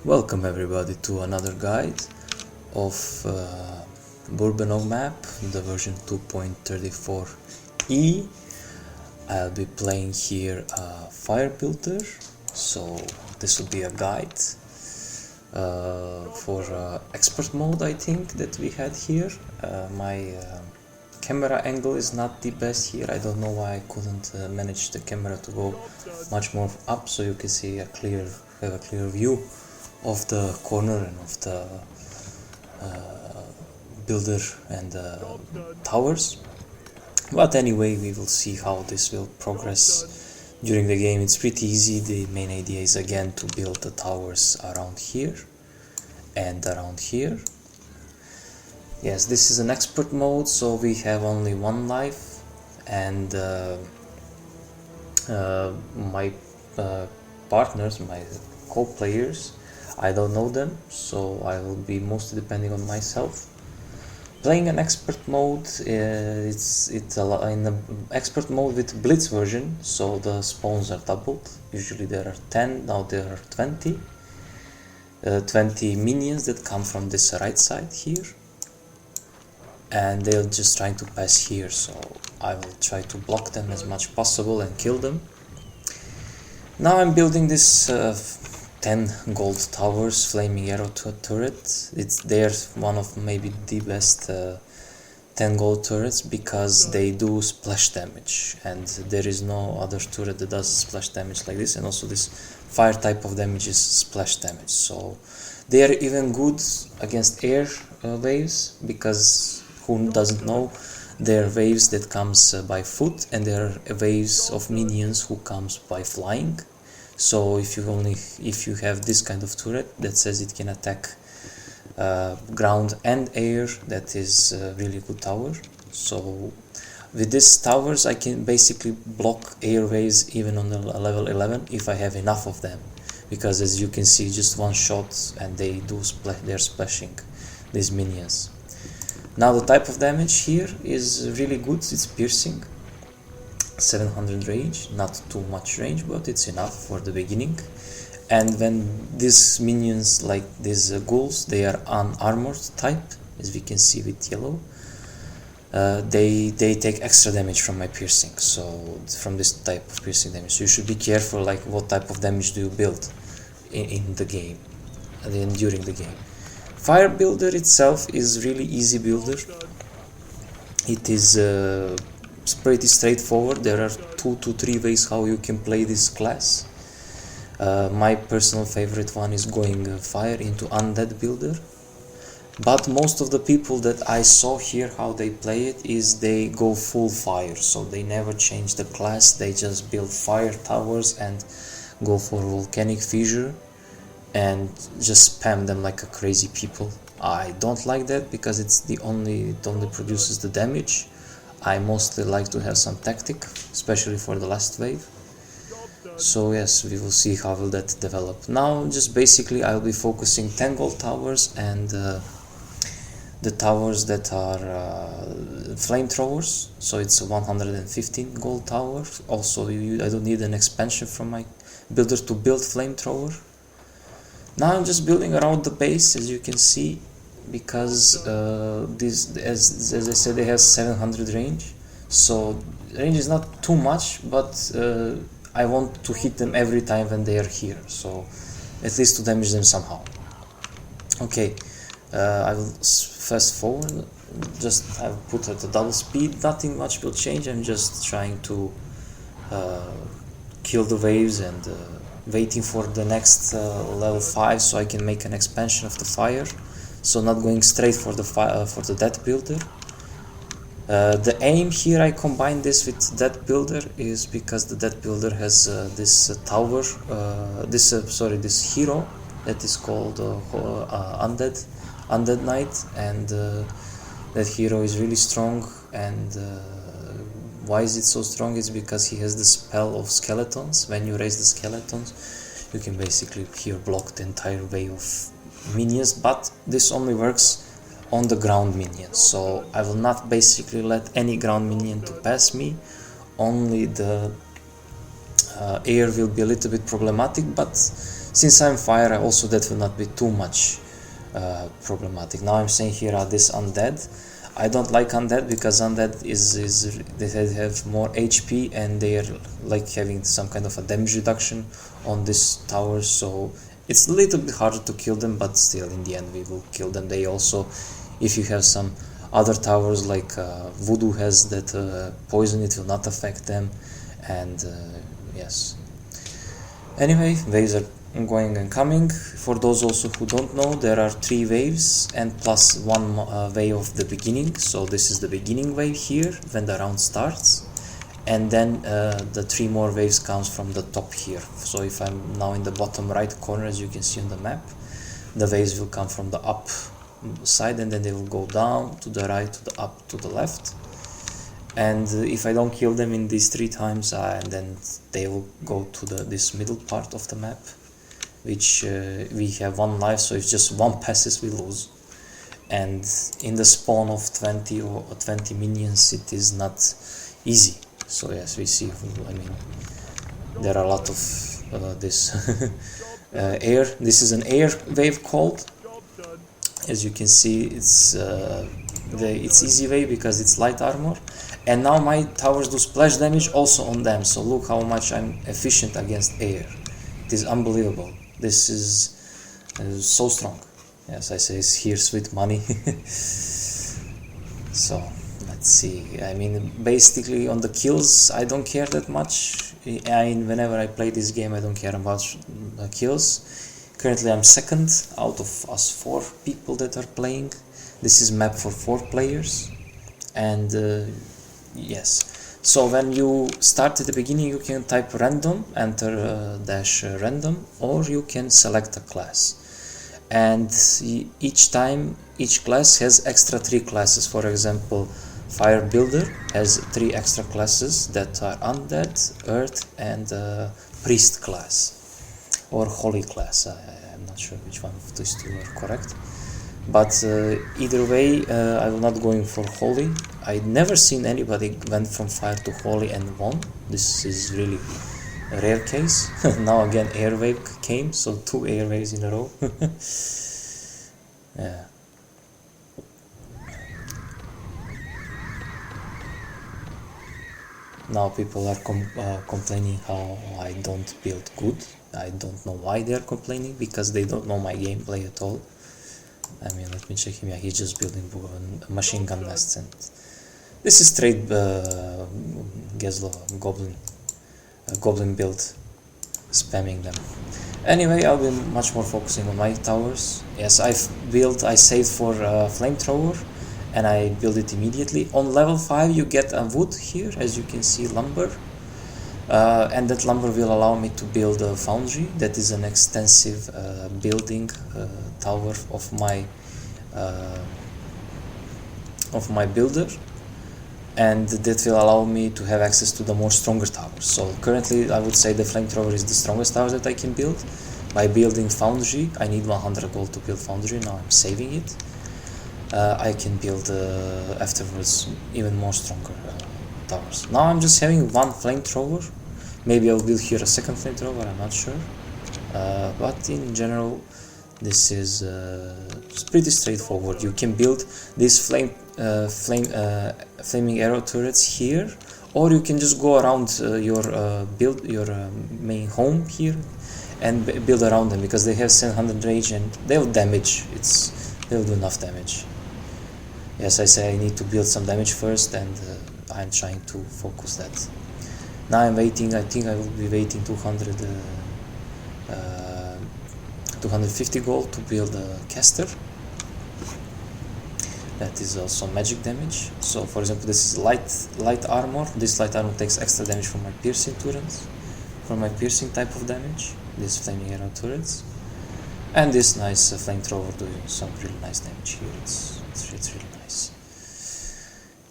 Welcome everybody to another guide of Burbenog map, the version 2.34e. I'll be playing here a fire builder, so this will be a guide for expert mode. I think that we had here. My camera angle is not the best here. I don't know why I couldn't manage the camera to go much more up, so you can see have a clear view of the corner and of the builder and towers. But anyway, we will see how this will progress during the game. It's pretty easy. The main idea is again to build the towers around here and around here. Yes, this is an expert mode, so we have only one life, and my partners, my co-players, I don't know them, so I will be mostly depending on myself. Playing an expert mode, it's in the expert mode with Blitz version, so the spawns are doubled. Usually there are 10, now there are 20. 20 minions that come from this right side here, and they're just trying to pass here, so I will try to block them as much possible and kill them. Now I'm building this 10 gold towers, flaming arrow turret. They're one of maybe the best 10 gold turrets because they do splash damage, and there is no other turret that does splash damage like this. And also this fire type of damage is splash damage, so they are even good against air waves, because who doesn't know, there are waves that comes by foot, and there are waves of minions who comes by flying. So if you have this kind of turret that says it can attack ground and air, that is a really good tower. So with these towers I can basically block air waves even on the level 11 if I have enough of them, because as you can see, just one shot and they're splashing these minions. Now the type of damage here is really good. It's piercing, 700 range, not too much range, but it's enough for the beginning. And when these minions, like these ghouls, they are unarmored type, as we can see with yellow, they take extra damage from my piercing, so from this type of piercing damage. So you should be careful, like what type of damage do you build in the game and then during the game. Fire builder itself is really easy builder. It is pretty straightforward. There are 2 to 3 ways how you can play this class. My personal favorite one is going fire into undead builder, but most of the people that I saw here how they play it is they go full fire, so they never change the class. They just build fire towers and go for volcanic fissure and just spam them like a crazy people. I don't like that because it only produces the damage. I mostly like to have some tactic, especially for the last wave. So yes, we will see how will that develop. Now just basically I'll be focusing 10 gold towers and the towers that are flamethrowers, so it's 115 gold towers. Also I don't need an expansion from my builder to build flamethrower. Now I'm just building around the base, as you can see, because this, as I said, it has 700 range, so range is not too much, but I want to hit them every time when they are here, so at least to damage them somehow. Okay, I will fast forward, just I will put at a double speed. Nothing much will change. I'm just trying to kill the waves and waiting for the next level 5 so I can make an expansion of the fire. So not going straight for the death builder. The aim here, I combine this with death builder, is because the death builder has this tower, this hero that is called undead knight, and that hero is really strong. And why is it so strong? It's because he has the spell of skeletons. When you raise the skeletons, you can basically here block the entire wave of minions, but this only works on the ground minions, so I will not basically let any ground minion to pass me. Only the air will be a little bit problematic, but Since I'm fire, also that will not be too much problematic. Now I'm saying here are this undead. I don't like undead because undead they have more HP and they are like having some kind of a damage reduction on this tower, so it's a little bit harder to kill them, but still in the end we will kill them. They also, if you have some other towers like Voodoo has that poison, it will not affect them, and yes. Anyway, waves are going and coming. For those also who don't know, there are 3 waves and plus 1 wave of the beginning. So this is the beginning wave here when the round starts, and then the 3 more waves comes from the top here. So if I'm now in the bottom right corner, as you can see on the map, the waves will come from the up side, and then they will go down to the right, to the up, to the left. And if I don't kill them in these 3 times, then they will go to this middle part of the map, which we have 1 life, so if just 1 passes we lose. And in the spawn of 20 or 20 minions, it is not easy. So yes, we see, I mean, there are a lot of this air. This is an air wave called. As you can see, it's easy wave because it's light armor. And now my towers do splash damage also on them, so look how much I'm efficient against air. It is unbelievable. This is so strong. Yes, I say it's here sweet money. So let's see. I mean, basically on the kills I don't care that much. Whenever I play this game I don't care about kills. Currently I'm second out of us 4 people that are playing. This is map for 4 players, and yes. So when you start at the beginning, you can type random, enter dash random, or you can select a class. And each time, each class has extra 3 classes. For example, Fire Builder has 3 extra classes that are Undead, Earth, and Priest class, or Holy class. I'm not sure which one of these 2 are correct. But either way, I will not going for Holy. I never seen anybody went from Fire to Holy and won. This is really a rare case. Now again air wave came, so 2 air waves in a row. Yeah. Now people are complaining how I don't build good. I don't know why they are complaining, because they don't know my gameplay at all. I mean, let me check him. Yeah, he's just building machine gun nests, and this is straight Geslo goblin build, spamming them. Anyway, I'll be much more focusing on my towers. Yes, I saved for flamethrower, and I build it immediately. On level 5 you get a wood here, as you can see, lumber. And that lumber will allow me to build a foundry. That is an extensive building tower of my builder, and that will allow me to have access to the more stronger towers. So currently I would say the flamethrower is the strongest tower that I can build. By building foundry, I need 100 gold to build foundry. Now I'm saving it. I can build afterwards even more stronger towers. Now I'm just having 1 flamethrower. Maybe I'll build here a 2nd flamethrower, I'm not sure. But in general, this is pretty straightforward. You can build these flaming arrow turrets here, or you can just go around your main home here and build around them, because they have 700 rage and they'll damage. They'll do enough damage. Yes, I say I need to build some damage first, and I'm trying to focus that. Now I'm waiting. I think I will be waiting 250 gold to build a caster. That is also magic damage. So for example, this is light armor. This light armor takes extra damage from my piercing turrets, from my piercing type of damage, these flaming arrow turrets. And this nice flamethrower doing some really nice damage here. It's really nice.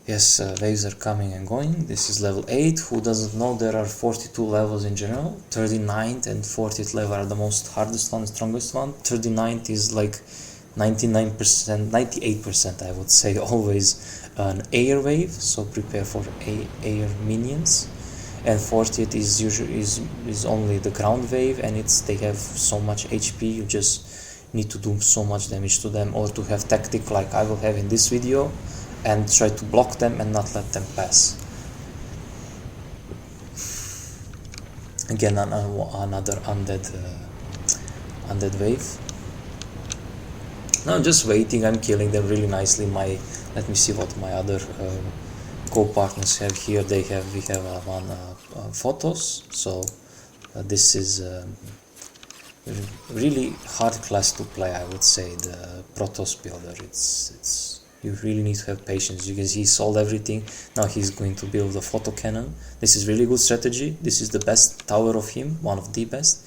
Yes, waves are coming and going. This is level 8. Who doesn't know, there are 42 levels in general. 39th and 40th level are the most hardest one, strongest one. 39th is like 99%, 98% I would say, always an air wave, so prepare for air minions. and 40th is usually is only the ground wave, and they have so much HP, you just need to do so much damage to them, or to have tactic like I will have in this video and try to block them and not let them pass. Again, another undead wave. Now I'm just waiting, I'm killing them really nicely. Let me see what my other co-partners have here. We have one photos, so this is really hard class to play, I would say, the Protoss builder. It's you really need to have patience. You can see he sold everything. Now he's going to build a photo cannon. This is really good strategy. This is the best tower of him, one of the best,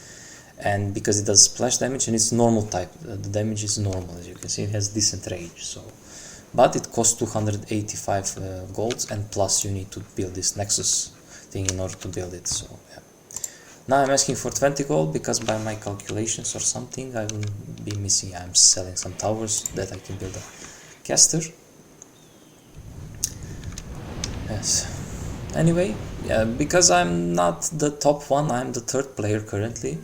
and because it does splash damage and it's normal type, the damage is normal, as you can see. It has decent range, so, but it costs 285 golds, and plus you need to build this Nexus thing in order to build it. So yeah. Now I'm asking for 20 gold because by my calculations or something I will be missing. I'm selling some towers that I can build a caster. Yes. Anyway, yeah, because I'm not the top one, I'm the third player currently,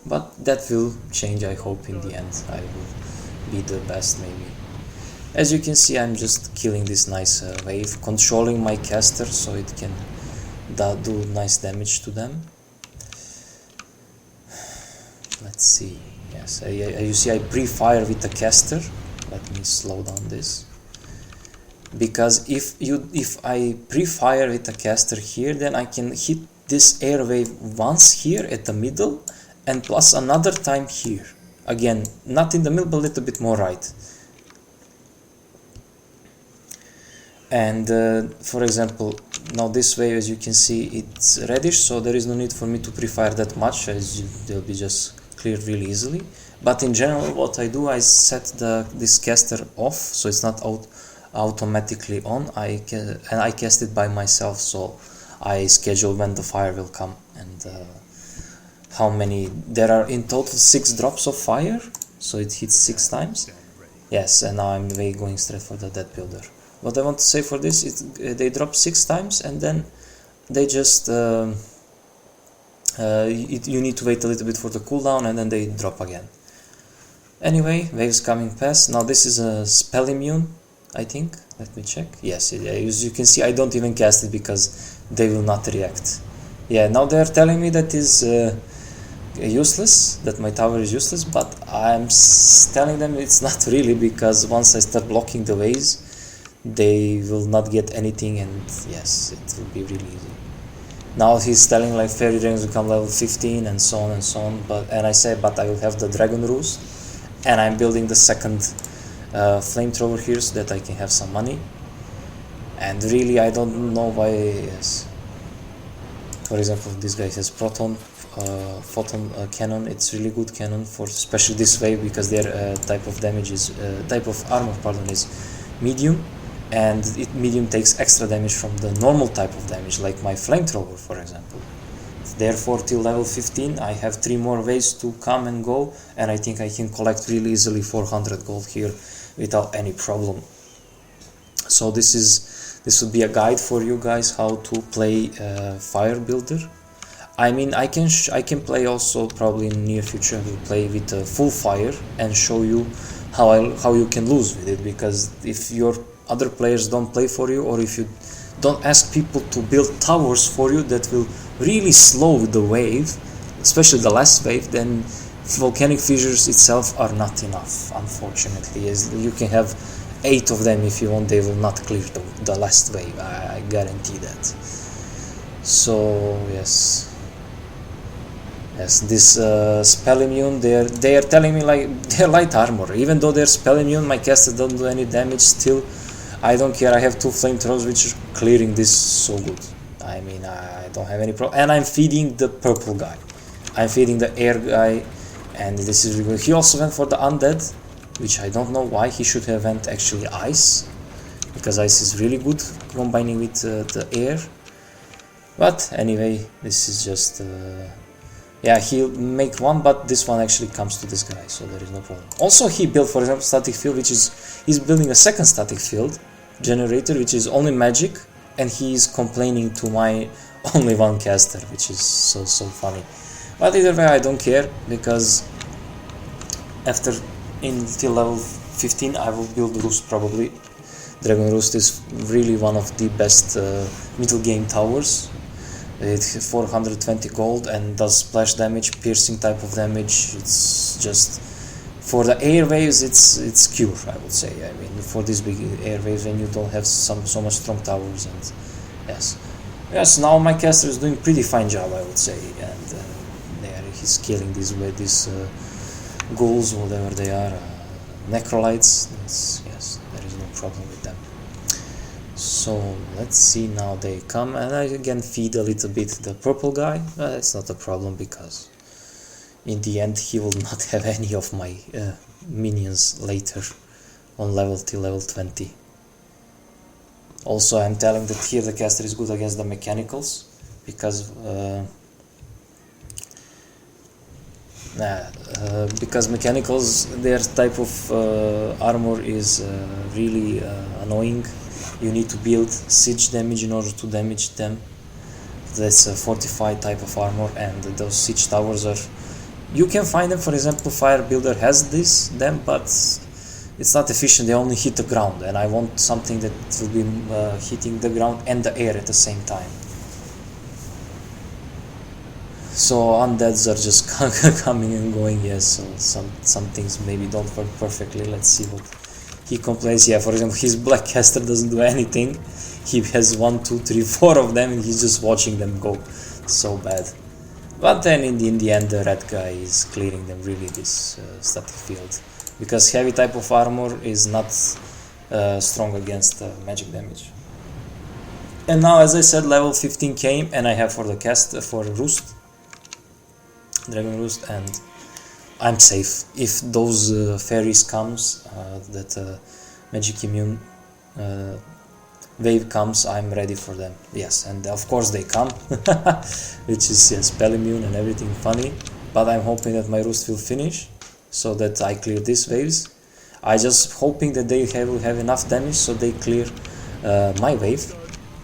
but that will change, I hope. In the end I will be the best, maybe. As you can see, I'm just killing this nice wave, controlling my caster so it can do nice damage to them. Let's see. Yes, you see I pre-fire with the caster. Let me slow down this, because if I pre-fire with the caster here, then I can hit this air wave once here at the middle, and plus another time here. Again, not in the middle, but a little bit more right. And for example, now this wave, as you can see, it's reddish, so there is no need for me to pre-fire that much, as they'll be just cleared really easily. But in general, what I do, I set this caster off, so it's not automatically on. And I cast it by myself, so I schedule when the fire will come and how many. There are in total 6 drops of fire, so it hits 6 times. Yes, and now I'm going straight for the dead builder. What I want to say for this is they drop 6 times, and then they just you need to wait a little bit for the cooldown, and then they drop again. Anyway, waves coming past. Now this is a spell immune, I think. Let me check. Yes, as you can see, I don't even cast it because they will not react. Yeah, now they're telling me that is useless, that my tower is useless, but I'm telling them it's not really, because once I start blocking the waves, they will not get anything, and yes, it will be really easy. Now he's telling like fairy dragons become level 15 and so on and so on, and I say, but I will have the dragon roost, and I'm building the second flamethrower here so that I can have some money. And really, I don't know why. Yes, for example, this guy has photon cannon. It's really good cannon for especially this wave, because their type of armor, is medium, and medium takes extra damage from the normal type of damage, like my flamethrower, for example. Therefore, till level 15, I have 3 more waves to come and go, and I think I can collect really easily 400 gold here without any problem. So this would be a guide for you guys how to play fire builder. I mean, I can play also, probably in the near future I will play with full fire and show you how you can lose with it, because if your other players don't play for you, or if you don't ask people to build towers for you that will really slow the wave, especially the last wave, then volcanic fissures itself are not enough, unfortunately. As you can have 8 of them if you want, they will not clear the last wave, I guarantee that. So yes, this spell immune, they are telling me like they're light armor, even though they're spell immune, my casters don't do any damage. Still, I don't care. I have 2 flamethrowers which are clearing this so good. I mean, I don't have any problem. And I'm feeding the purple guy, I'm feeding the air guy, and this is really good. He also went for the undead, which I don't know why. He should have went actually ice, because ice is really good combining with the air. But anyway, this is just yeah, he'll make one, but this one actually comes to this guy, so there is no problem. Also, he built, for example, static field, which is he's building a second static field generator, which is only magic, and he is complaining to my only one caster, which is so funny. But either way, I don't care, because after until level 15 I will build Roost probably. Dragon Roost is really one of the best middle game towers. It's 420 gold and does splash damage, piercing type of damage. It's just, for the air waves, it's cure, I would say. I mean, for these big air waves, when you don't have so much strong towers, and yes. Now my caster is doing pretty fine job, I would say, and he's killing these ghouls, whatever they are, necrolytes. Yes, there is no problem with them. So let's see, now they come, and I again feed a little bit the purple guy. It's not a problem, because in the end he will not have any of my minions later on till level 20. Also, I'm telling that here the caster is good against the mechanicals, because mechanicals, their type of armor is really annoying. You need to build siege damage in order to damage them. That's a fortified type of armor, and those siege towers are, you can find them, for example, Fire Builder has them, but it's not efficient. They only hit the ground, and I want something that will be hitting the ground and the air at the same time. So undeads are just coming and going. Yes, so some things maybe don't work perfectly. Let's see what he complains. Yeah, for example, his black caster doesn't do anything. He has 1, 2, 3, 4 of them, and he's just watching them go. So bad. But then in the end, the red guy is clearing them really, this static field, because heavy type of armor is not strong against magic damage. And now, as I said, level 15 came, and I have for the for Roost, Dragon Roost, and I'm safe. If those fairies comes, that magic immune wave comes, I'm ready for them. Yes, and of course they come, which is spell immune and everything funny. But I'm hoping that my Roost will finish, so that I clear these waves. I just hoping that they will have enough damage so they clear my wave.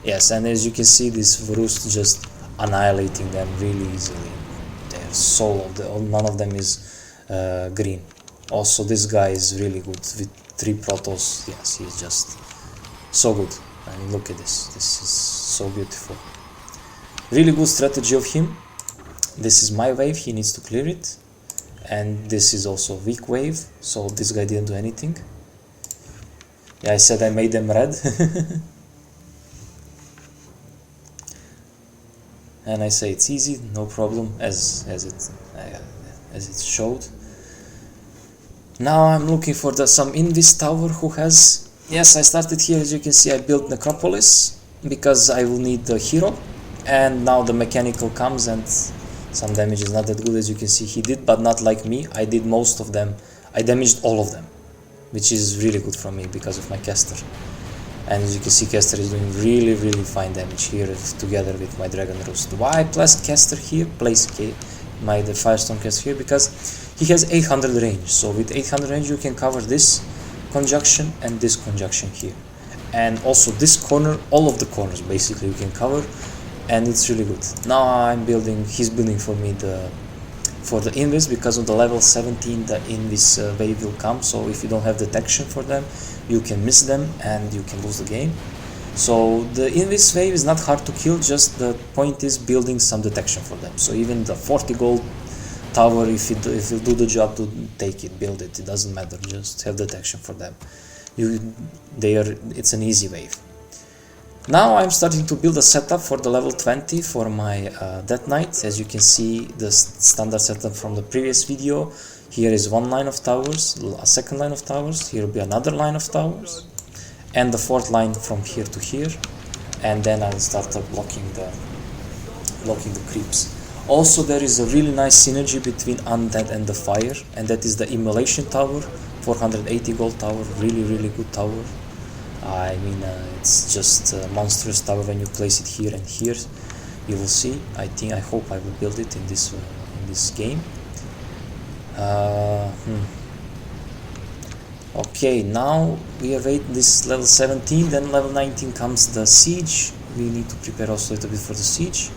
Yes, and as you can see, this Roost just annihilating them really easily. They're so none of them is green. Also, this guy is really good with 3 protos. Yes, he's just so good. I mean, look at this. This is so beautiful. Really good strategy of him. This is my wave. He needs to clear it. And this is also a weak wave. So this guy didn't do anything. Yeah, I said I made them red. And I say it's easy, no problem, as it showed. Now I'm looking for some Invis tower who has. Yes, I started here. As you can see, I built Necropolis because I will need the hero, and now the mechanical comes, and some damage is not that good. As you can see, he did, but not like me. I did most of them. I damaged all of them, which is really good for me because of my caster. And as you can see, caster is doing really fine damage here together with my Dragon Roost. Why I placed caster here? The Firestone caster here, because he has 800 range. So with 800 range, you can cover this conjunction and this conjunction here, and also this corner. All of the corners basically you can cover, and it's really good. Now he's building for me for the Invis, because of the level 17 the Invis wave will come. So if you don't have detection for them, you can miss them and you can lose the game. So the Invis wave is not hard to kill, just the point is building some detection for them. So even the 40 gold tower, if you do the job to take it, build it, it doesn't matter, just have detection for them. It's an easy wave. Now I'm starting to build a setup for the level 20 for my Death Knight. As you can see, the standard setup from the previous video. Here is one line of towers, a second line of towers, here will be another line of towers, and the fourth line from here to here, and then I'll start blocking the creeps. Also, there is a really nice synergy between Undead and the Fire, and that is the Immolation Tower, 480 gold tower, really good tower. I mean, it's just a monstrous tower when you place it here and here. You will see. I hope I will build it in this game. Okay, now we await this level 17, then level 19 comes the siege, we need to prepare also a little bit for the siege.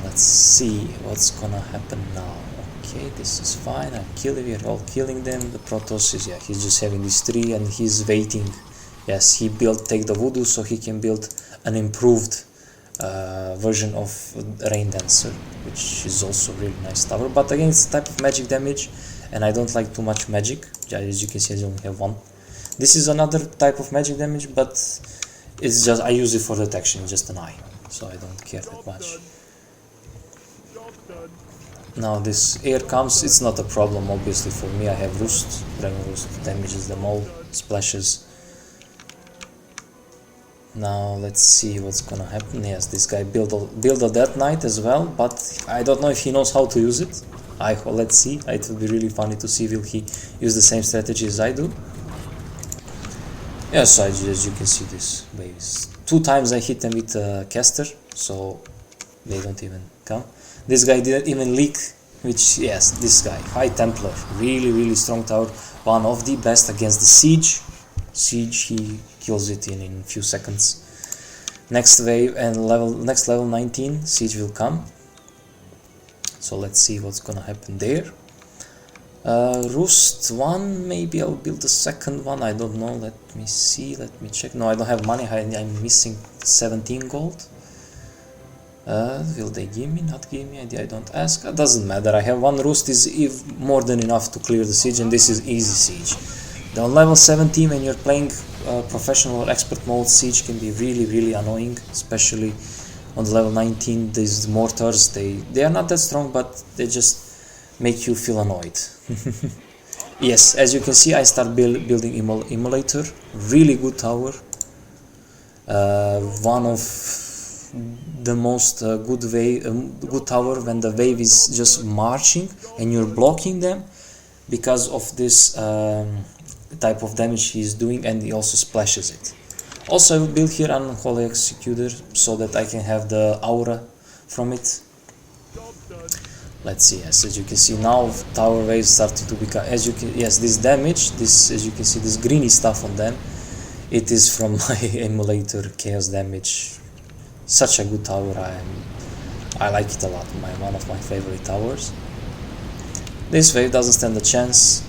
Let's see what's gonna happen now. Okay, this is fine. I'm killing. We're all killing them. The Protoss is, yeah, he's just having these 3 and he's waiting. Yes, he take the voodoo so he can build an improved version of Rain Dancer, which is also really nice tower. But again, it's type of magic damage, and I don't like too much magic. As you can see, I only have 1. This is another type of magic damage, but it's just I use it for detection, just an eye, so I don't care that much. Now this air comes, it's not a problem obviously for me. I have Roost, Dragon Roost damages them all, splashes. Now let's see what's gonna happen. Yes, this guy build a Death Knight as well, but I don't know if he knows how to use it. Let's see. It will be really funny to see will he use the same strategy as I do. Yes, as you can see, this waves. 2 times I hit them with a caster, so they don't even come. This guy didn't even leak, which, yes, this guy, High Templar, really strong tower, one of the best against the siege. He kills it in few seconds. Next wave and next level 19, siege will come. So let's see what's gonna happen there. Roost 1, maybe I'll build the second one, I don't know, let me see, let me check. No, I don't have money, I'm missing 17 gold. Will they give me, not give me, I don't ask, it doesn't matter. I have 1 Roost is more than enough to clear the siege, and this is easy siege. On level 17, when you're playing professional or expert mode, siege can be really annoying, especially on the level 19. These mortars, they are not that strong, but they just make you feel annoyed. Yes, as you can see, I start building Immolator, really good tower. One of the most good tower when the wave is just marching and you're blocking them because of this type of damage he is doing, and he also splashes it. Also, I will build here an Unholy Executor so that I can have the aura from it. Let's see. Yes, as you can see now, tower waves started to become. This damage, as you can see, this greeny stuff on them, it is from my emulator chaos damage. Such a good tower. I like it a lot. One of my favorite towers. This wave doesn't stand a chance.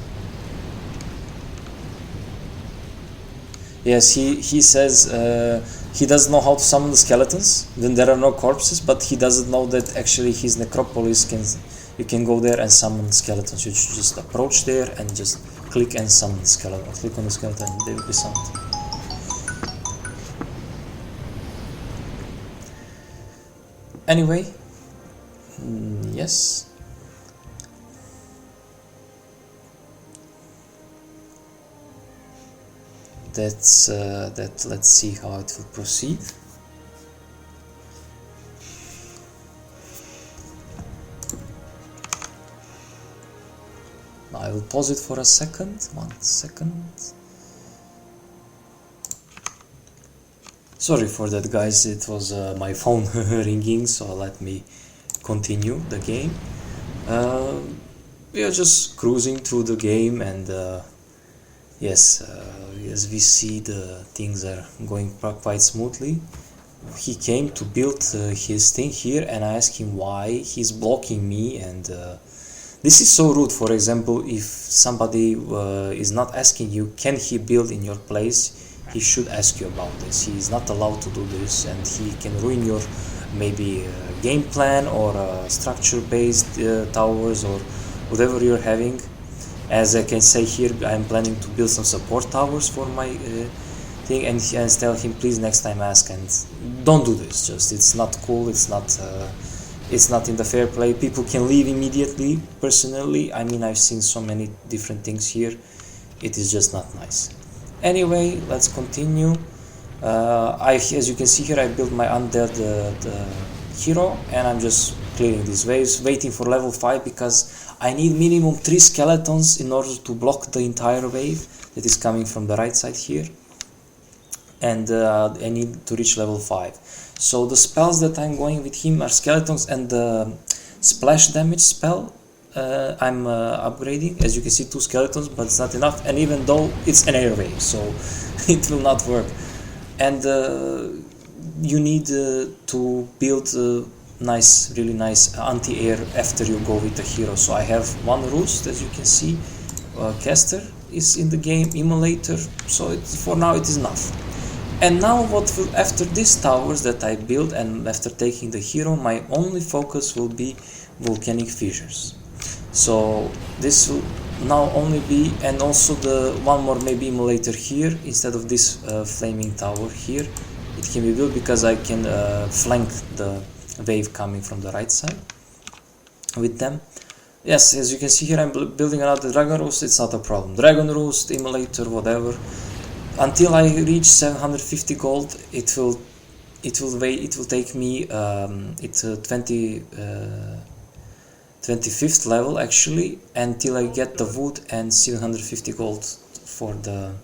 Yes, he says he doesn't know how to summon the skeletons. Then there are no corpses, but he doesn't know that actually his necropolis you can go there and summon skeletons. You should just approach there and just click and summon the skeleton. Click on the skeleton and they will be summoned. Anyway, yes. Let's see how it will proceed. Now I will pause it for a second. 1 second. Sorry for that, guys, it was my phone ringing, so let me continue the game. We are just cruising through the game, and yes, as we see, the things are going quite smoothly. He came to build his thing here, and I asked him why he's blocking me, and this is so rude. For example, if somebody is not asking you, can he build in your place, he should ask you about this. He is not allowed to do this, and he can ruin your maybe game plan or structure-based towers or whatever you're having. As I can say here, I'm planning to build some support towers for my thing, and tell him, please next time ask, and don't do this. Just it's not cool. It's not in the fair play. People can leave immediately. Personally, I mean, I've seen so many different things here. It is just not nice. Anyway, let's continue. As you can see here, I built my undead hero, and I'm just clearing these waves, waiting for level 5 because I need minimum 3 skeletons in order to block the entire wave that is coming from the right side here, and I need to reach level 5. So the spells that I'm going with him are skeletons and the splash damage spell. I'm upgrading. As you can see, 2 skeletons, but it's not enough, and even though it's an air wave, so it will not work. And you need to build nice, really nice anti-air after you go with the hero. So I have one roost, as you can see. Caster is in the game, emulator, so for now it is enough. And now what will, after these towers that I build and after taking the hero, my only focus will be volcanic fissures. So this will now only be, and also the one more maybe emulator here instead of this flaming tower here. It can be built because I can flank the wave coming from the right side with them. Yes, as you can see here, I'm building another dragon roost. It's not a problem. Dragon roost, emulator, whatever. Until I reach 750 gold, it will take me 25th level actually, until I get the wood and 750 gold for the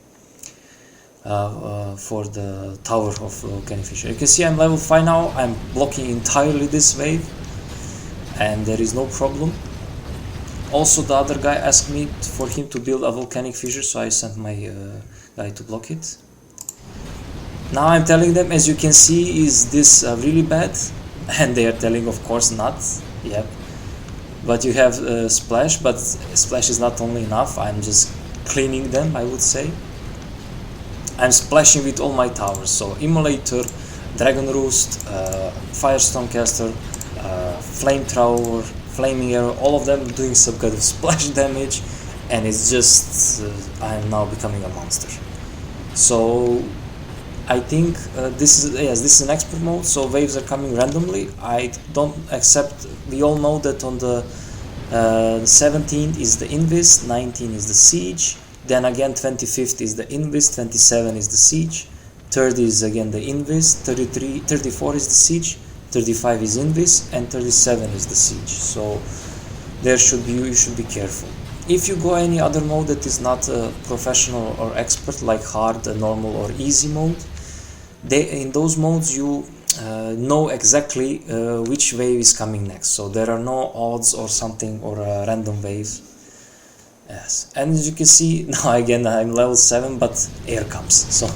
tower of volcanic fissure. You can see I'm level 5 now. I'm blocking entirely this wave, and there is no problem. Also, the other guy asked me for him to build a volcanic fissure, so I sent my guy to block it. Now I'm telling them, as you can see, is this really bad? And they are telling, of course not. Yep. But you have splash, but splash is not only enough. I'm just cleaning them, I would say. I'm splashing with all my towers, so emulator, dragon roost, firestone caster, flamethrower, flaming arrow, all of them doing some kind of splash damage, and it's just I'm now becoming a monster. So I think this is an expert mode, so waves are coming randomly. I don't accept. We all know that on the 17th is the invis, 19 is the siege, then again 25th is the invis, 27 is the siege, 30 is again the invis, 34 is the siege, 35 is invis, and 37 is the siege. So you should be careful. If you go any other mode that is not professional or expert, like hard, normal, or easy mode, in those modes you know exactly which wave is coming next. So there are no odds or something, or random waves. Yes, and as you can see now again I'm level 7, but air comes, so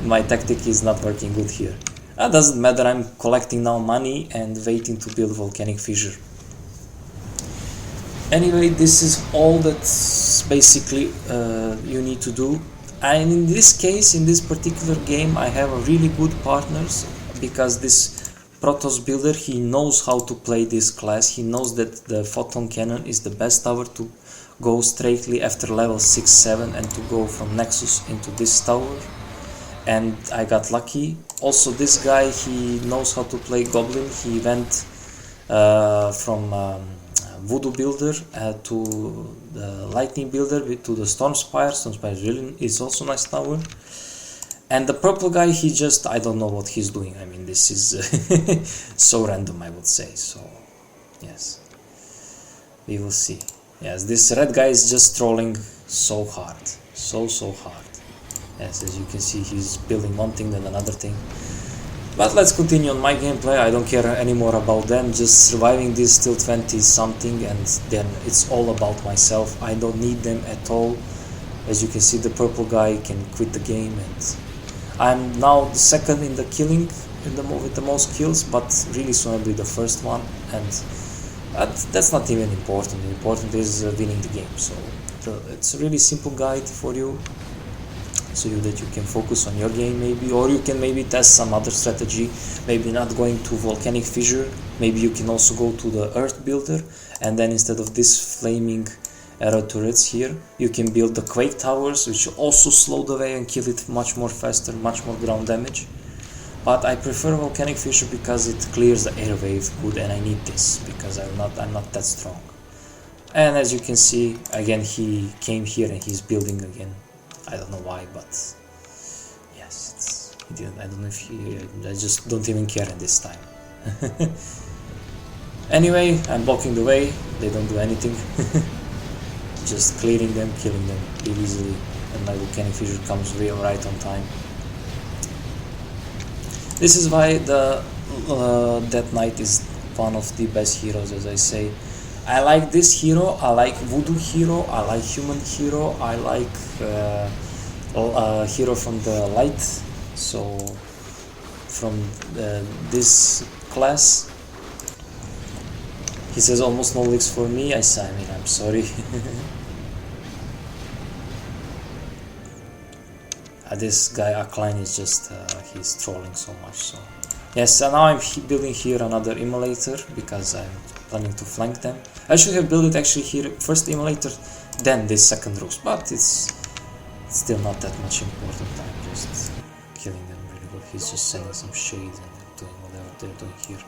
my tactic is not working good here. That doesn't matter. I'm collecting now money and waiting to build volcanic fissure. Anyway, this is all that's basically you need to do. And in this case, in this particular game, I have a really good partners, because this Protoss builder, he knows how to play this class. He knows that the photon cannon is the best tower to go straightly after level 6-7 and to go from Nexus into this tower. And I got lucky. Also, this guy, he knows how to play Goblin. He went from Voodoo builder to the Lightning builder to the Storm Spire. Storm Spire really is also nice tower. And the purple guy, he just, I don't know what he's doing. I mean, this is so random, I would say. So, yes, we will see. Yes, this red guy is just trolling so hard, so hard. Yes, as you can see, he's building one thing then another thing. But let's continue on my gameplay. I don't care anymore about them, just surviving this till 20 something, and then it's all about myself. I don't need them at all. As you can see, the purple guy can quit the game, and I'm now the second in the killing with the most kills, but really soon I'll be the first one, and that's not even important. The important is winning the game. So it's a really simple guide for you, so that you can focus on your game maybe, or you can maybe test some other strategy, maybe not going to volcanic fissure. Maybe you can also go to the earth builder, and then instead of this flaming arrow turrets here, you can build the quake towers, which also slow the way and kill it much more faster, much more ground damage. But I prefer volcanic fissure because it clears the air wave good, and I need this because I'm not that strong. And as you can see, again he came here and he's building again. I don't know why, but yes, he didn't. I don't know if I just don't even care at this time. Anyway, I'm blocking the way. They don't do anything. Just clearing them, killing them real easily, and my volcanic fissure comes real right on time. This is why the Death Knight is one of the best heroes, as I say. I like this hero, I like Voodoo hero, I like Human hero, I like hero from the light. So from this class. He says almost no leaks for me. I mean, I'm sorry. This guy Akline is just he's trolling so much. So yes, and now I'm building here another emulator because I'm planning to flank them. I should have built it actually here first emulator, then this second roost, but it's still not that much important. I'm just killing them really good. He's just sending some shade and they're doing whatever they're doing here.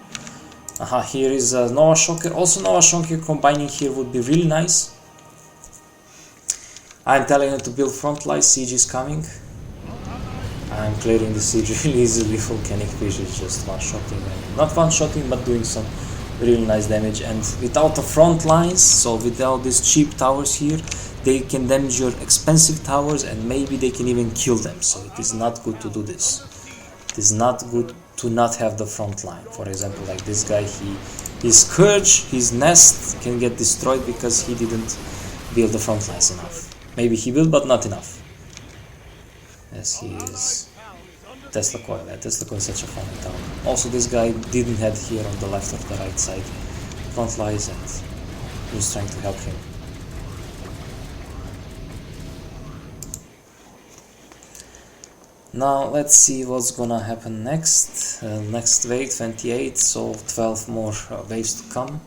Here is Nova Shocker. Also Nova Shocker combining here would be really nice. I'm telling him to build front line. Siege is coming. I'm clearing the siege really easily. Volcanic Fish is just one-shotting, not one-shotting, but doing some really nice damage. And without the front lines, so without these cheap towers here, they can damage your expensive towers and maybe they can even kill them. So it is not good to do this. It is not good to not have the front line. For example, like this guy, his Scourge, his nest can get destroyed because he didn't build the front lines enough. Maybe he built, but not enough. Yes, he is. Tesla Coil. Yeah, Tesla Coil is such a funny tower. Also, this guy didn't have here on the left or the right side front lines, and he was trying to help him. Now let's see what's gonna happen next. Next wave 28, so 12 more waves to come.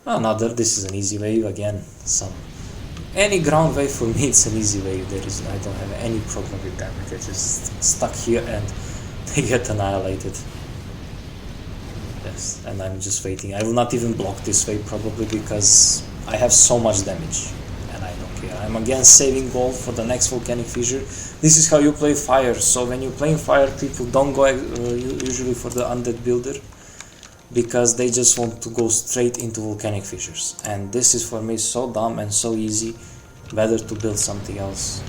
This is an easy wave again. Any ground wave for me, it's an easy wave. I don't have any problem with them. They're just stuck here and they get annihilated. Yes, and I'm just waiting. I will not even block this wave probably because I have so much damage and I don't care. I'm again saving gold for the next volcanic fissure. This is how you play fire. So when you play fire, people don't go usually for the undead builder, because they just want to go straight into volcanic fissures, and this is for me so dumb and so easy. Better to build something else.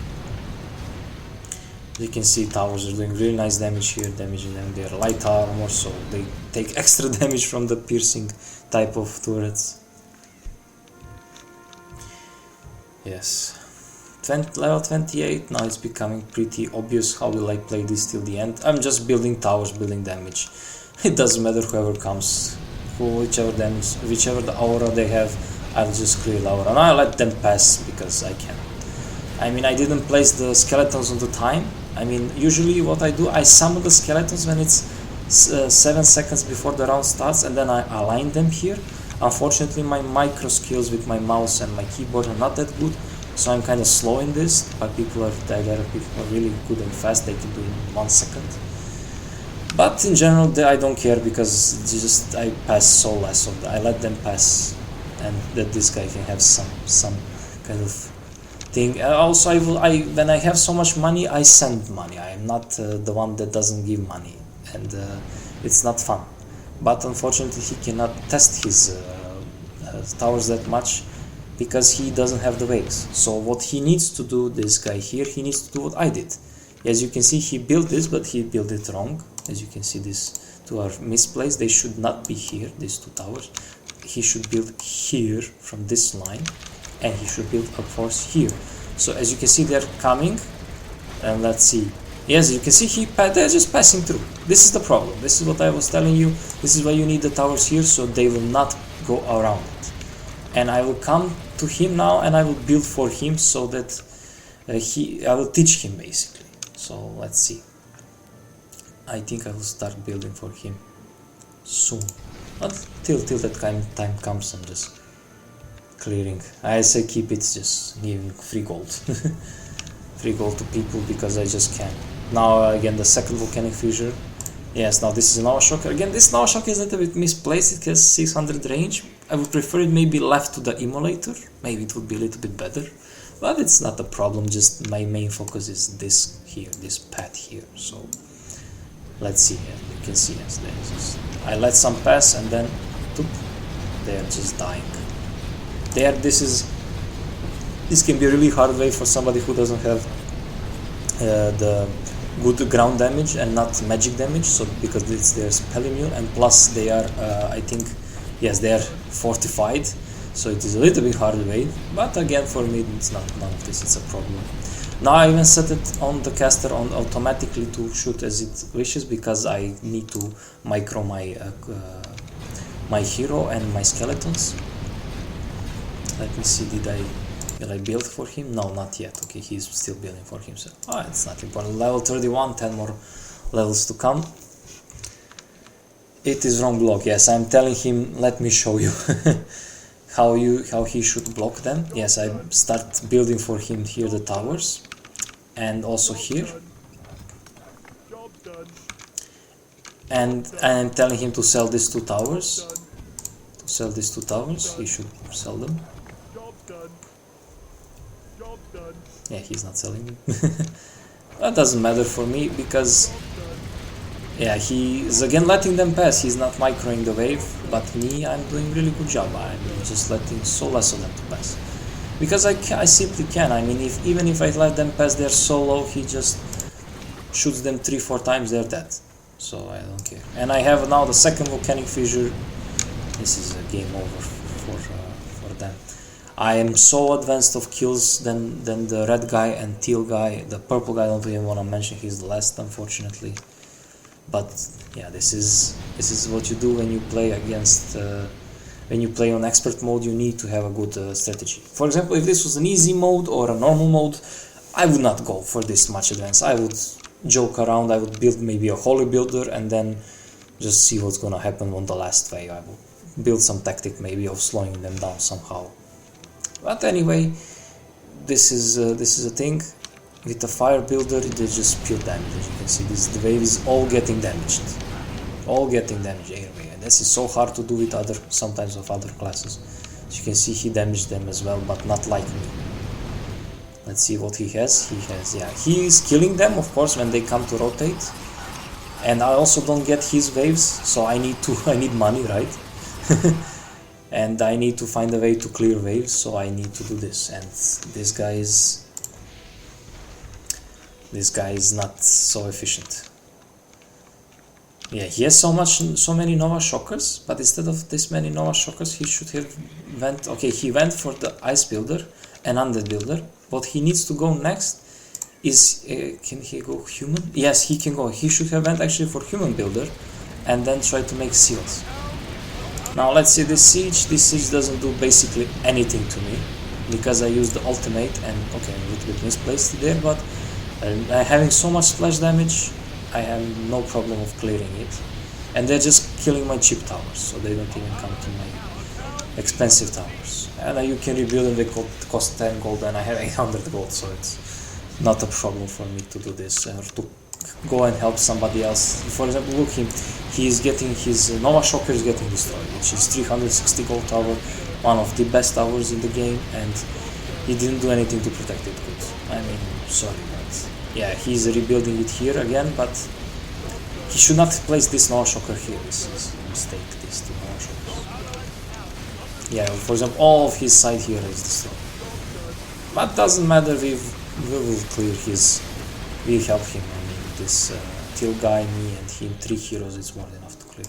You can see towers are doing really nice damage here, damaging them. They are light armor, so they take extra damage from the piercing type of turrets. Yes, level 28. Now it's becoming pretty obvious how will I play this till the end. I'm just building towers, building damage. It doesn't matter whoever comes, whichever the aura they have, I'll just clear the aura. And I let them pass because I can. I mean, I didn't place the skeletons on the time. I mean, usually what I do, I summon the skeletons when it's 7 seconds before the round starts, and then I align them here. Unfortunately, my micro skills with my mouse and my keyboard are not that good, so I'm kind of slow in this. But people are really good and fast. They can do it in 1 second. But in general, I don't care because I pass so less of that. I let them pass, and that this guy can have some kind of thing. Also, when I have so much money, I send money. I am not the one that doesn't give money, and it's not fun. But unfortunately, he cannot test his towers that much because he doesn't have the waves. So what he needs to do, this guy here, he needs to do what I did. As you can see, he built this, but he built it wrong. As you can see, these two are misplaced. They should not be here, these two towers. He should build here from this line, and he should build a force here. So as you can see, they're coming, and let's see. Yes, you can see they're just passing through. This is the problem. This is what I was telling you. This is why you need the towers here, so they will not go around it. And I will come to him now, and I will build for him so that I will teach him basically. So let's see. I think I will start building for him soon. Not till that time comes. I'm just clearing. I say keep it, just giving free gold. Free gold to people because I just can. Now again the second volcanic fissure. Yes, now this is Nova Shocker. Again, this Nova Shocker is a little bit misplaced. It has 600 range. I would prefer it maybe left to the emulator. Maybe it would be a little bit better. But it's not a problem, just my main focus is this here, this pad here. So let's see, you can see yes, I let some pass and then they're just dying. This can be a really hard way for somebody who doesn't have the good ground damage and not magic damage, so because they're spell immune, and plus they are I think, yes, they are fortified, so it is a little bit hard way. But again, for me it's none of this, it's a problem. Now I even set it on the caster on automatically to shoot as it wishes, because I need to micro my my hero and my skeletons. Let me see, did I build for him? No, not yet. Okay, he's still building for himself. Oh, it's not important. Level 31, 10 more levels to come. It is wrong block. Yes, I'm telling him, let me show you how he should block them. Yes, I start building for him here the towers, and also here. And I'm telling him to sell these 2 towers. To sell these 2 towers, he should sell them. Yeah, he's not selling them. That doesn't matter for me, because yeah, he is again letting them pass. He's not microing the wave, but me, I'm doing really good job. I'm just letting so less of them to pass, because I simply can. I mean, even if I let them pass, they're so low, he just shoots them 3-4 times, they're dead. So I don't care. And I have now the second volcanic fissure. This is a game over for them. I am so advanced of kills than the red guy and teal guy. The purple guy I don't even want to mention. He's the last, unfortunately. But yeah, this is what you do when you play against when you play on expert mode. You need to have a good strategy. For example, if this was an easy mode or a normal mode, I would not go for this much advanced. I would joke around. I would build maybe a holy builder and then just see what's gonna happen on the last wave. I would build some tactic maybe of slowing them down somehow. But anyway, this is a thing. With the fire builder, they just pure damage. As you can see, the wave is all getting damaged, airway, and this is so hard to do with sometimes of other classes. As you can see, he damaged them as well, but not like me. Let's see what he has. Yeah, he is killing them, of course, when they come to rotate. And I also don't get his waves, so I need money, right? And I need to find a way to clear waves, so I need to do this. And this guy is not so efficient. Yeah, he has so many Nova Shockers, but instead of this many Nova Shockers, he should have went. Okay, he went for the Ice Builder and Undead Builder. What he needs to go next is can he go Human? Yes, he can go. He should have went actually for Human Builder, and then try to make seals. Now let's see this siege. This siege doesn't do basically anything to me because I used the ultimate, and okay, a little bit misplaced there, but having so much splash damage, I have no problem of clearing it. And they're just killing my cheap towers, so they don't even come to my expensive towers. And you can rebuild them, they cost 10 gold, and I have 800 gold, so it's not a problem for me to do this, or to go and help somebody else. For example, look him, he's getting his Nova Shocker is getting destroyed, which is 360 gold tower, one of the best towers in the game, and he didn't do anything to protect it good. I mean, sorry, but yeah, he's rebuilding it here again, but he should not place this Nova Shocker here. This is a mistake, these 2 Nova Shockers. Yeah, for example, all of his side here is destroyed. But doesn't matter, we will clear his, we'll help him. I mean, this teal guy, me and him, 3 heroes, it's more than enough to clear.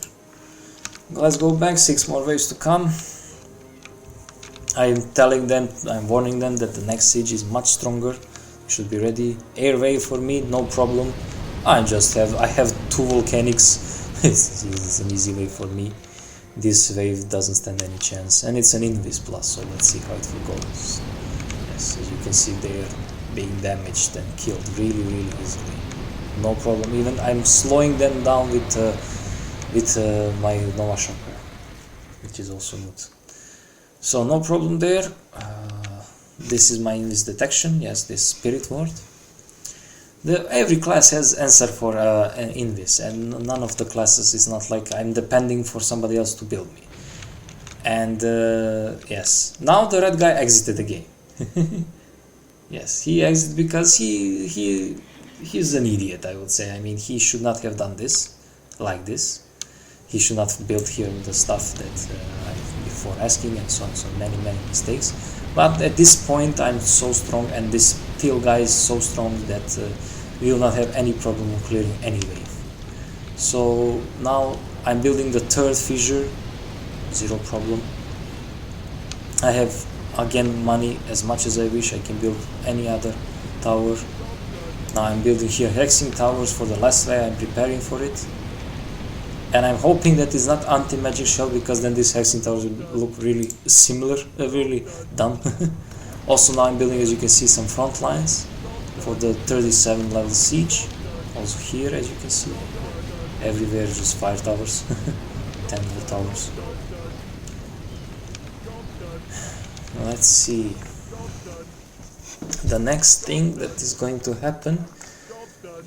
Let's go back, 6 more waves to come. I'm telling them, I'm warning them that the next siege is much stronger. Should be ready. Air wave for me, no problem. I have 2 volcanics. It's an easy wave for me. This wave doesn't stand any chance, and it's an invis plus, so let's see how it will go. Yes, as you can see, they're being damaged and killed really easily. No problem. Even I'm slowing them down with my Nova Shocker, which is also good. So no problem there. This is my invis detection. Yes, this spirit ward. Every class has answer for an invis, and none of the classes is not like I'm depending for somebody else to build me. And yes, now the red guy exited the game. Yes, he exited because he's an idiot, I would say. I mean, he should not have done this like this. He should not have built here the stuff that I've before asking, and so on. So many mistakes. But at this point, I'm so strong, and this teal guy is so strong that we will not have any problem of clearing any wave. So now I'm building the 3rd fissure, 0 problem. I have again money as much as I wish. I can build any other tower. Now I'm building here hexing towers for the last wave. I'm preparing for it. And I'm hoping that it's not anti-magic shell, because then these hexing towers will look really similar, really dumb. Also now I'm building, as you can see, some front lines for the 37 level siege. Also here, as you can see, everywhere just fire towers, 10 level towers. Let's see. The next thing that is going to happen.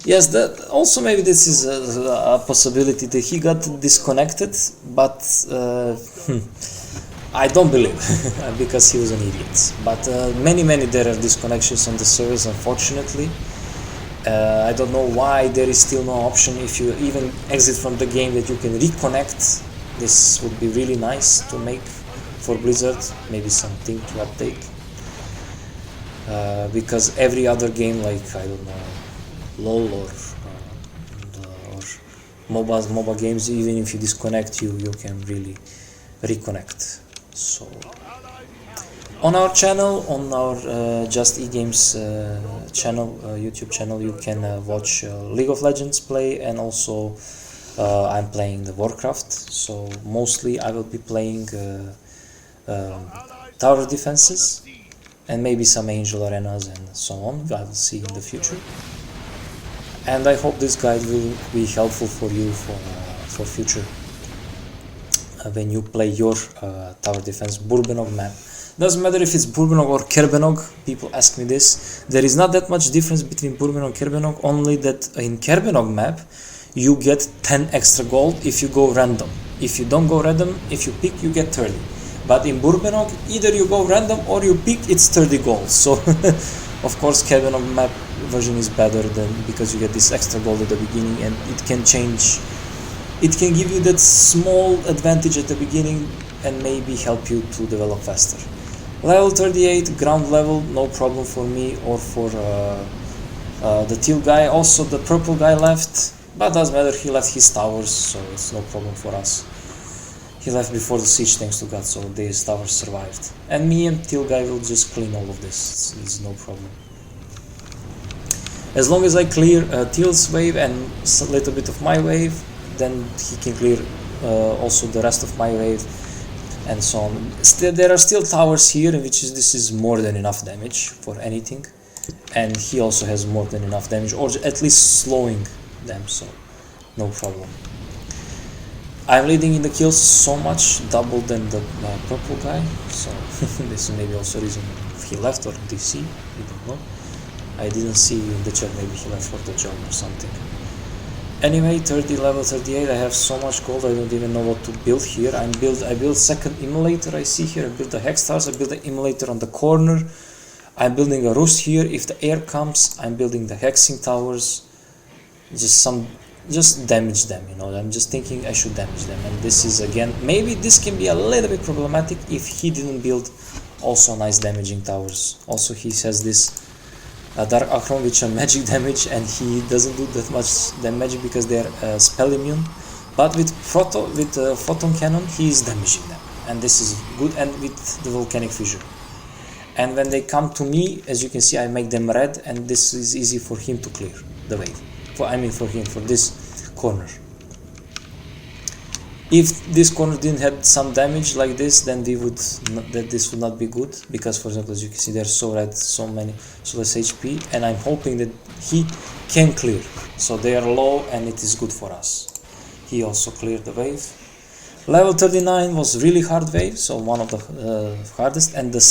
Yes, that also maybe this is a possibility that he got disconnected, but I don't believe because he was an idiot. But many there are disconnections on the servers, unfortunately. I don't know why there is still no option if you even exit from the game that you can reconnect. This would be really nice to make for Blizzard, maybe something to update. Because every other game, like, I don't know, LOL or MOBA games, even if you disconnect, you can really reconnect. So on our channel, on our Just eGames channel, YouTube channel, you can watch League of Legends play, and also I'm playing the Warcraft. So mostly I will be playing tower defenses and maybe some angel arenas and so on. I will see in the future. And I hope this guide will be helpful for you for future when you play your tower defense Burbenog map. Doesn't matter if it's Burbenog or Kerbenog, people ask me this. There is not that much difference between Burbenog and Kerbenog, only that in Kerbenog map you get 10 extra gold if you go random. If you don't go random, if you pick, you get 30. But in Burbenog, either you go random or you pick, it's 30 gold. So of course Kerbenog map version is better than, because you get this extra gold at the beginning, and it can change. It can give you that small advantage at the beginning and maybe help you to develop faster. Level 38, ground level, no problem for me or for the teal guy. Also the purple guy left, but doesn't matter, he left his towers, so it's no problem for us. He left before the siege, thanks to God, so these towers survived. And me and teal guy will just clean all of this, it's no problem. As long as I clear teal's wave and a little bit of my wave, then he can clear also the rest of my wave, and so on. There are still towers here, which is, this is more than enough damage for anything, and he also has more than enough damage, or at least slowing them, so no problem. I'm leading in the kills so much, double than the purple guy, so this is maybe also reason he left, or DC, we don't know. I didn't see in the chat, maybe he left for the job or something. Anyway, level 38, I have so much gold, I don't even know what to build here. I build second immolator, I see here, I build the hex towers, I build the immolator on the corner. I'm building a roost here, if the air comes, I'm building the hexing towers. Just damage them, you know, I'm just thinking I should damage them. And this is, again, maybe this can be a little bit problematic if he didn't build also nice damaging towers. Also he has this Dark Achron, which are magic damage, and he doesn't do that much damage because they are spell immune. But with photon cannon, he is damaging them, and this is good. And with the volcanic fissure, and when they come to me, as you can see, I make them red, and this is easy for him to clear the wave. For this corner. If this corner didn't have some damage like this, then this would not be good, because, for example, as you can see, they're so red, so less HP, and I'm hoping that he can clear. So they are low, and it is good for us. He also cleared the wave. Level 39 was really hard wave, so one of the hardest, and the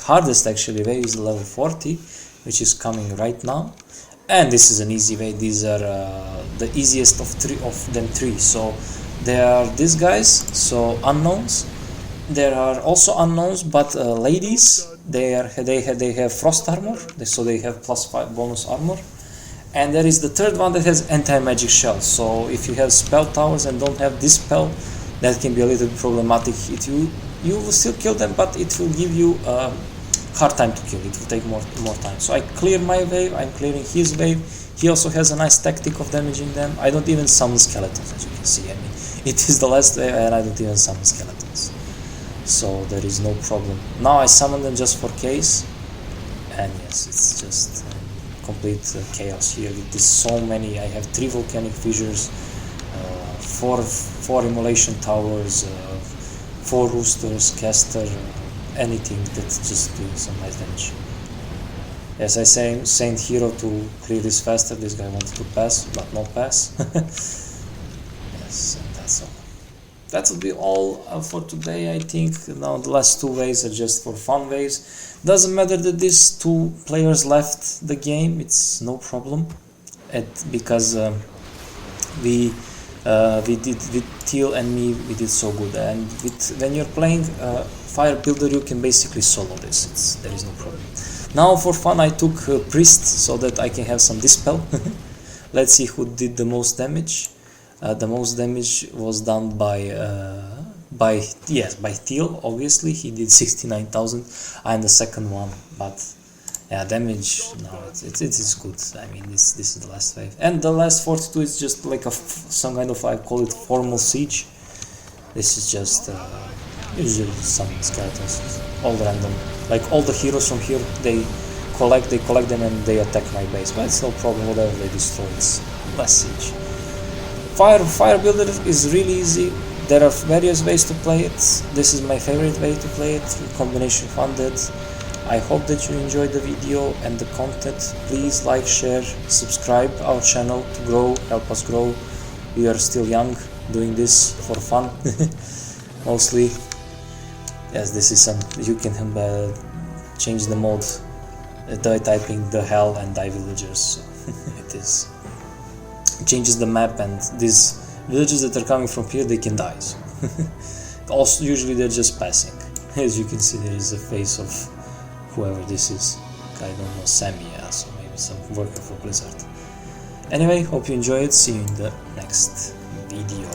hardest actually wave is level 40, which is coming right now. And this is an easy wave. These are the easiest of three. So there are these guys, so unknowns. There are also unknowns, but ladies, they have frost armor, so they have +5 bonus armor. And there is the third one that has anti-magic shell. So if you have spell towers and don't have this spell, that can be a little bit problematic. You will still kill them, but it will give you hard time to kill. It will take more time. So I clear my wave, I'm clearing his wave. He also has a nice tactic of damaging them. I don't even summon skeletons, as you can see. I mean, it is the last wave and I don't even summon skeletons. So there is no problem. Now I summon them just for case. And yes, it's just complete chaos here. There's so many. I have 3 volcanic fissures, 4 immolation towers, 4 roosters, caster, anything that just does some nice damage. As I say, Saint Hero to clear this faster. This guy wanted to pass, but no pass. Yes, and that's all. That will be all for today, I think. Now the last 2 waves are just for fun waves. Doesn't matter that these 2 players left the game, it's no problem. Because we did with Teal and me, we did so good. And when you're playing Fire Builder, you can basically solo this. There is no problem. Now for fun I took Priest so that I can have some Dispel. Let's see who did the most damage. The most damage was done by Teal, obviously. He did 69,000. I'm the second one, but yeah, damage, no, it is good. I mean, this is the last wave. And the last 42 is just like some kind of, I call it formal siege. This is just usually some skeletons, all random. Like all the heroes from here, they collect them and they attack my base. But it's no problem, whatever they destroy, it's less siege. Fire Builder is really easy. There are various ways to play it. This is my favorite way to play it, combination of undead. I hope that you enjoyed the video and the content. Please like, share, subscribe our channel to grow, help us grow. We are still young, doing this for fun, mostly. Yes, this is you can change the mode by typing the hell and die villagers. So it changes the map, and these villagers that are coming from here, they can die. So. Also, usually they're just passing. As you can see, there is a face of whoever this is. I don't know, Sammy, yeah, so maybe some worker for Blizzard. Anyway, hope you enjoy it. See you in the next video.